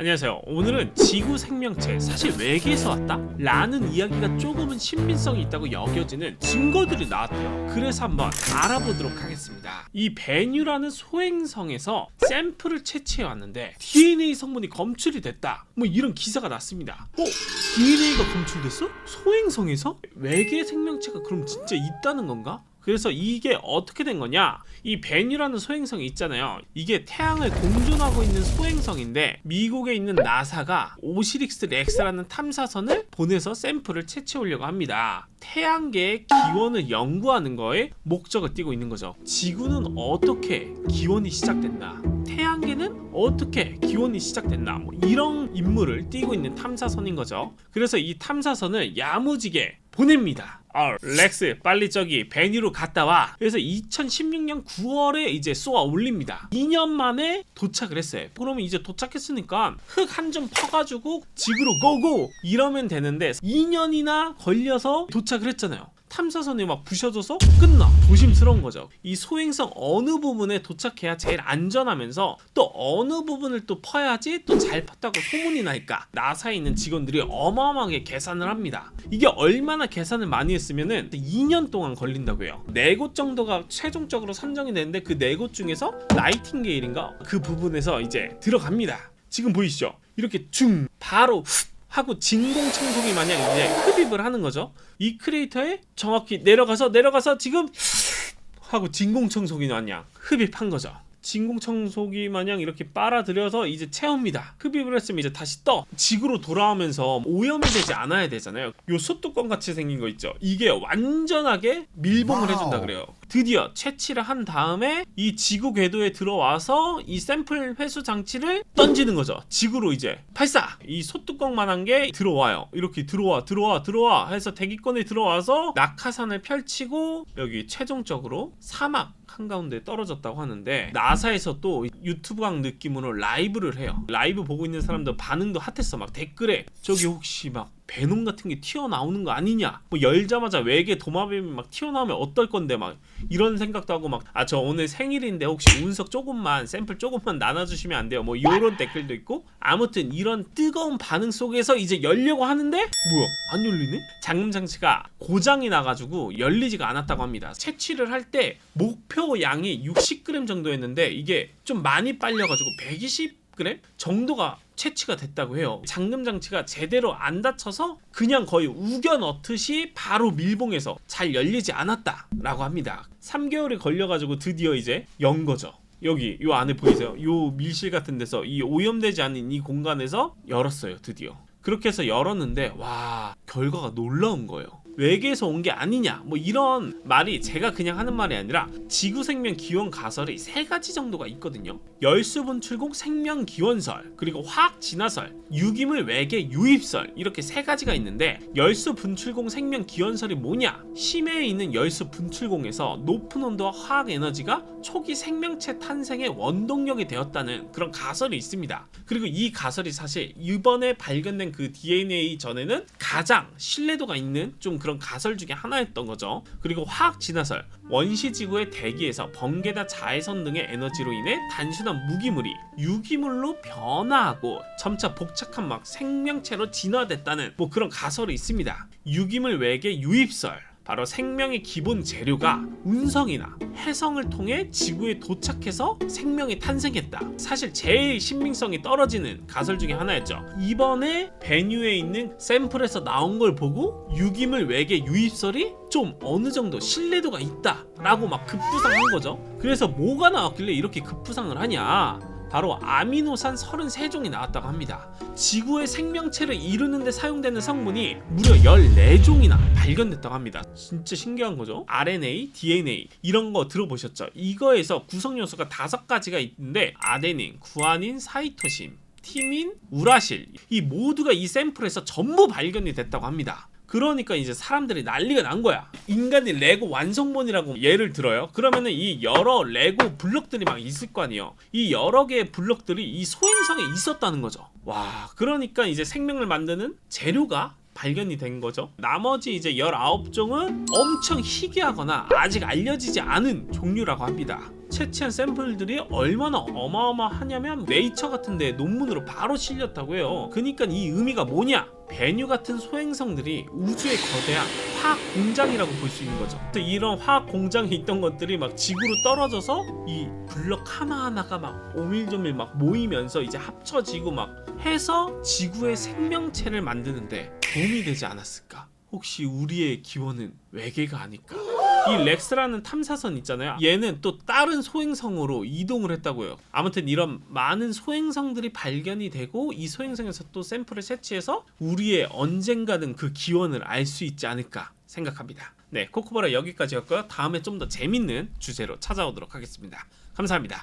안녕하세요. 오늘은 지구 생명체 사실 외계에서 왔다? 라는 이야기가 조금은 신빙성이 있다고 여겨지는 증거들이 나왔대요. 그래서 한번 알아보도록 하겠습니다. 이 베뉴라는 소행성에서 샘플을 채취해 왔는데 DNA 성분이 검출이 됐다, 뭐 이런 기사가 났습니다. DNA가 검출됐어? 소행성에서? 외계 생명체가 그럼 진짜 있다는 건가? 그래서 이게 어떻게 된 거냐, 이 베뉴라는 소행성이 있잖아요. 이게 태양을 공존하고 있는 소행성인데 미국에 있는 나사가 오시리스 렉스라는 탐사선을 보내서 샘플을 채취해 오려고 합니다. 태양계의 기원을 연구하는 거에 목적을 띠고 있는 거죠. 지구는 어떻게 기원이 시작됐나, 태양계는 어떻게 기원이 시작됐나, 뭐 이런 임무를 띠고 있는 탐사선인 거죠. 그래서 이 탐사선을 야무지게 보냅니다. 렉스 빨리 저기 베뉴로 갔다 와. 그래서 2016년 9월에 이제 쏘아 올립니다. 2년 만에 도착을 했어요. 그러면 이제 도착했으니까 흙 한 점 퍼가지고 지구로 고고 이러면 되는데 2년이나 걸려서 도착을 했잖아요. 탐사선이 막 부셔져서 끝나. 조심스러운 거죠. 이 소행성 어느 부분에 도착해야 제일 안전하면서 또 어느 부분을 또 퍼야지 또 잘 팠다고 소문이 날까, 나사에 있는 직원들이 어마어마하게 계산을 합니다. 이게 얼마나 계산을 많이 했으면은 2년 동안 걸린다고 해요. 4곳 정도가 최종적으로 선정이 되는데 그 4곳 중에서 나이팅게일인가 그 부분에서 이제 들어갑니다. 지금 보이시죠? 이렇게 바로 하고 진공청소기 마냥 이제 흡입을 하는 거죠. 이 크레이터에 정확히 내려가서 지금 하고 진공청소기 마냥 흡입한 거죠. 진공청소기 마냥 이렇게 빨아들여서 이제 채웁니다. 흡입을 했으면 이제 다시 지구로 돌아오면서 오염이 되지 않아야 되잖아요. 요 소뚜껑 같이 생긴 거 있죠? 이게 완전하게 밀봉을 해준다 그래요. 드디어 채취를 한 다음에 이 지구 궤도에 들어와서 이 샘플 회수 장치를 던지는 거죠. 지구로 이제 발사! 이 소뚜껑만한 게 들어와요. 이렇게 들어와 해서 대기권에 들어와서 낙하산을 펼치고 여기 최종적으로 사막 한가운데 떨어졌다고 하는데, 나사에서 또 유튜브강 느낌으로 라이브를 해요. 라이브 보고 있는 사람들 반응도 핫했어. 막 댓글에 저기 혹시 막 베놈 같은 게 튀어나오는 거 아니냐, 뭐 열자마자 외계 도마뱀이 막 튀어나오면 어떨 건데, 막 이런 생각도 하고, 막 저 오늘 생일인데 혹시 운석 조금만 샘플 조금만 나눠주시면 안 돼요, 뭐 이런 댓글도 있고. 아무튼 이런 뜨거운 반응 속에서 이제 열려고 하는데 뭐야, 안 열리네? 잠금 장치가 고장이 나가지고 열리지가 않았다고 합니다. 채취를 할 때 목표 양이 60g 정도였는데 이게 좀 많이 빨려가지고 120g 정도가 채취가 됐다고 해요. 잠금 장치가 제대로 안 닫혀서 그냥 거의 우겨 넣듯이 바로 밀봉해서 잘 열리지 않았다라고 합니다. 3개월이 걸려가지고 드디어 이제 연 거죠. 여기 요 안에 보이세요? 요 밀실 같은 데서 이 오염되지 않은 이 공간에서 열었어요. 드디어 그렇게 해서 열었는데, 와, 결과가 놀라운 거예요. 외계에서 온 게 아니냐, 뭐 이런 말이 제가 그냥 하는 말이 아니라 지구생명 기원 가설이 3가지 정도가 있거든요. 열수분출공 생명 기원설, 그리고 화학 진화설, 유기물 외계 유입설, 이렇게 3가지가 있는데, 열수분출공 생명 기원설이 뭐냐, 심해에 있는 열수분출공에서 높은 온도와 화학 에너지가 초기 생명체 탄생의 원동력이 되었다는 그런 가설이 있습니다. 그리고 이 가설이 사실 이번에 발견된 그 DNA 전에는 가장 신뢰도가 있는 좀 그런 가설 중에 하나였던 거죠. 그리고 화학 진화설, 원시지구의 대기에서 번개나 자외선 등의 에너지로 인해 단순한 무기물이 유기물로 변화하고 점차 복잡한 막 생명체로 진화됐다는 뭐 그런 가설이 있습니다. 유기물 외계 유입설, 바로 생명의 기본 재료가 운성이나 해성을 통해 지구에 도착해서 생명이 탄생했다. 사실 제일 신빙성이 떨어지는 가설 중에 하나였죠. 이번에 베뉴에 있는 샘플에서 나온 걸 보고 유기물 외계 유입설이 좀 어느 정도 신뢰도가 있다라고 막 급부상한 거죠. 그래서 뭐가 나왔길래 이렇게 급부상을 하냐, 바로 아미노산 33종이 나왔다고 합니다. 지구의 생명체를 이루는 데 사용되는 성분이 무려 14종이나 발견됐다고 합니다. 진짜 신기한 거죠. RNA, DNA 이런 거 들어보셨죠? 이거에서 구성 요소가 5가지가 있는데, 아데닌, 구아닌, 사이토신, 티민, 우라실, 이 모두가 이 샘플에서 전부 발견이 됐다고 합니다. 그러니까 이제 사람들이 난리가 난 거야. 인간이 레고 완성본이라고 예를 들어요. 그러면은 이 여러 레고 블록들이 막 있을 거 아니에요. 이 여러 개의 블록들이 이 소행성에 있었다는 거죠. 와, 그러니까 이제 생명을 만드는 재료가 발견이 된 거죠. 나머지 이제 19종은 엄청 희귀하거나 아직 알려지지 않은 종류라고 합니다. 채취한 샘플들이 얼마나 어마어마하냐면 네이처 같은데 논문으로 바로 실렸다고요. 그러니까 이 의미가 뭐냐? 베뉴 같은 소행성들이 우주의 거대한 화학 공장이라고 볼 수 있는 거죠. 이런 화학 공장에 있던 것들이 막 지구로 떨어져서 이 블럭 하나하나가 막 오밀조밀 막 모이면서 이제 합쳐지고 막 해서 지구의 생명체를 만드는데 도움이 되지 않았을까? 혹시 우리의 기원은 외계가 아닐까? 이 렉스라는 탐사선 있잖아요. 얘는 또 다른 소행성으로 이동을 했다고요. 아무튼 이런 많은 소행성들이 발견이 되고 이 소행성에서 또 샘플을 채취해서 우리의 언젠가는 그 기원을 알 수 있지 않을까 생각합니다. 네, 코코보라 여기까지였고요. 다음에 좀 더 재밌는 주제로 찾아오도록 하겠습니다. 감사합니다.